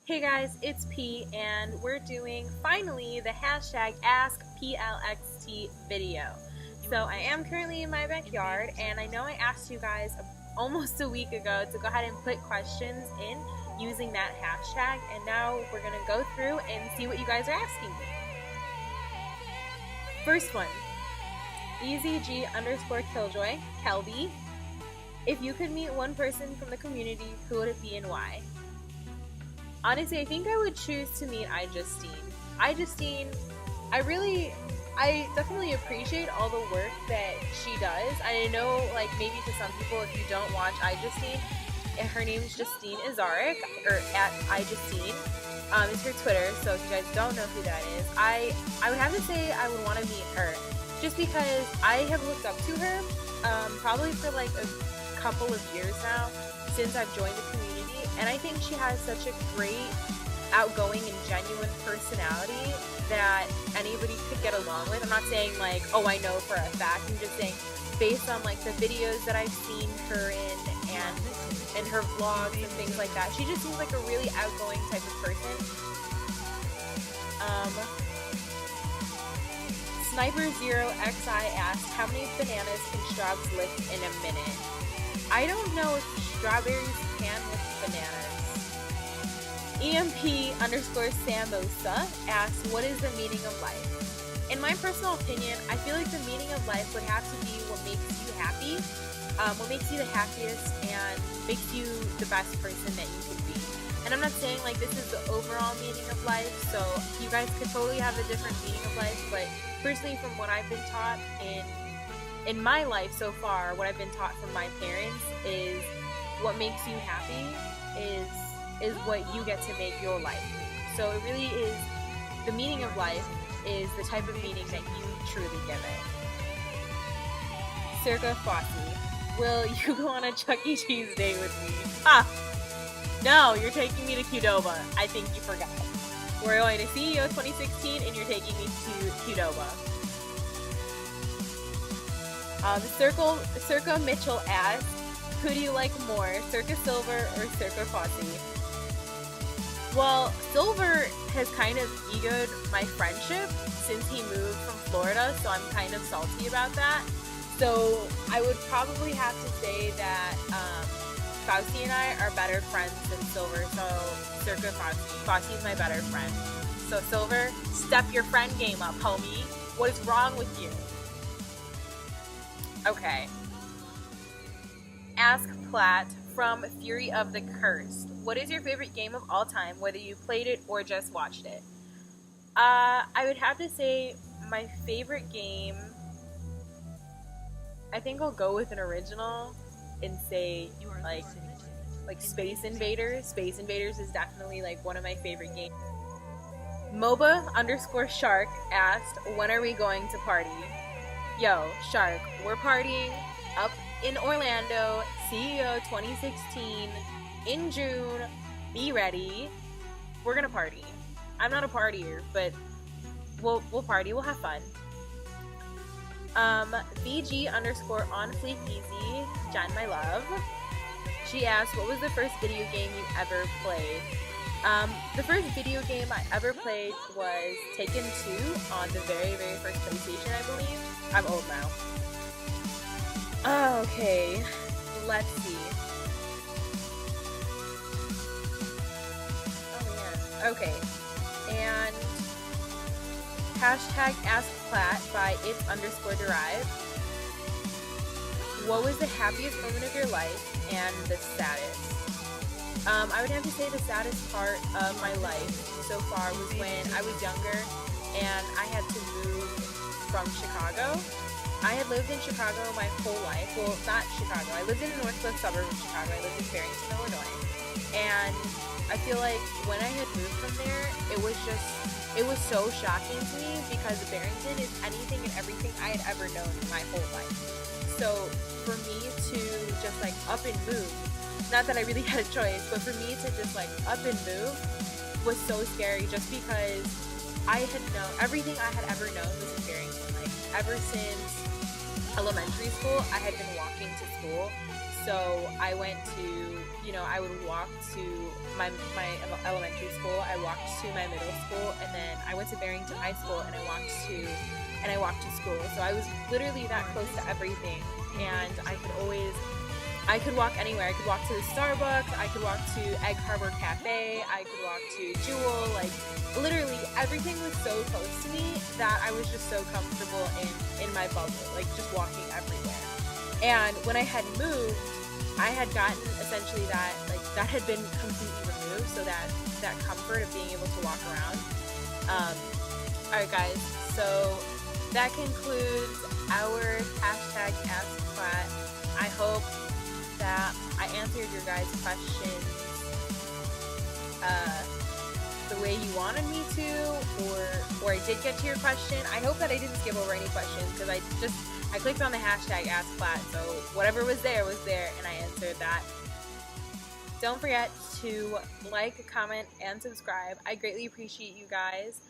Hey guys, it's P, and we're doing finally the hashtag AskPLXT video. So I am currently in my backyard, and I know I asked you guys almost a week ago to go ahead and put questions in using that hashtag, and now we're gonna go through and see what you guys are asking me. First one, EZG_Killjoy, Kelby. If you could meet one person from the community, who would it be and why? Honestly, I think I would choose to meet iJustine. iJustine, I definitely appreciate all the work that she does. I know, like, maybe to some people, if you don't watch iJustine, her name is Justine Izarek, or at iJustine. It's her Twitter, so if you guys don't know who that is, I would have to say I would want to meet her, just because I have looked up to her, probably for like a couple of years now, since I've joined the community. And I think she has such a great, outgoing, and genuine personality that anybody could get along with. I'm not saying like, oh, I know for a fact. I'm just saying based on like the videos that I've seen her in and her vlogs and things like that. She just seems like a really outgoing type of person. Sniper0xi asked, how many bananas can Straubs lift in a minute? I don't know if strawberries can lift bananas. EMP_Samosa asks, what is the meaning of life? In my personal opinion, I feel like the meaning of life would have to be what makes you happy, what makes you the happiest, and makes you the best person that you could be. And I'm not saying like this is the overall meaning of life, so you guys could totally have a different meaning of life, but personally from what I've been taught in my life so far, what I've been taught from my parents is what makes you happy is what you get to make your life. So it really is, the meaning of life is the type of meaning that you truly give it. Circa Fossey, will you go on a Chuck E. Cheese date with me? No, you're taking me to Qdoba. I think you forgot. We're going to CEO 2016 and you're taking me to Qdoba. Circa Mitchell asks, who do you like more, Circa Silver or Circa Fossey? Well, Silver has kind of egoed my friendship since he moved from Florida, so I'm kind of salty about that. So I would probably have to say that Fossey and I are better friends than Silver, so Circa Fossey. Fossey's my better friend. So Silver, step your friend game up, homie. What is wrong with you? Okay. Ask Platt from Fury of the Cursed, what is your favorite game of all time, whether you played it or just watched it? I would have to say my favorite game, I think I'll go with an original and say like Space Invaders. Space Invaders is definitely like one of my favorite games. MOBA_Shark asked, when are we going to party? Yo, Shark, we're partying up in Orlando, CEO 2016, in June. Be ready. We're gonna party. I'm not a partier, but we'll party. We'll have fun. VG_OnFleekEasy, Jen, my love. She asked, what was the first video game you ever played? The first video game I ever played was Taken 2 on the very, very first PlayStation, I believe. I'm old now. Okay, let's see. Oh man. Okay, and hashtag AskPlatt by its_derived. What was the happiest moment of your life and the saddest? I would have to say the saddest part of my life so far was when I was younger and I had to move from Chicago. I had lived in Chicago my whole life. Well, not Chicago. I lived in the northwest suburb of Chicago. I lived in Barrington, Illinois. And I feel like when I had moved from there, it was so shocking to me because Barrington is anything and everything I had ever known in my whole life. So for me to just like up and move, not that I really had a choice, but for me to just like up and move was so scary just because I had known, everything I had ever known was in Barrington. Like ever since elementary school, I had been walking to school. So I went to, I would walk to my elementary school, I walked to my middle school, and then I went to Barrington High School, and I walked to school. So I was literally that close to everything, and I could walk anywhere. I could walk to the Starbucks, I could walk to Egg Harbor Cafe, I could walk to Jewel, like literally everything was so close to me that I was just so comfortable in my bubble, like just walking everywhere. And when I had moved, I had gotten essentially that had been completely removed, so that comfort of being able to walk around. Alright guys, so that concludes our hashtag AskPlat. I hope that I answered your guys' questions the way you wanted me to, or I did get to your question. I hope that I didn't skip over any questions, because I clicked on the hashtag AskPlat, so whatever was there, and I answered that. Don't forget to like, comment, and subscribe. I greatly appreciate you guys.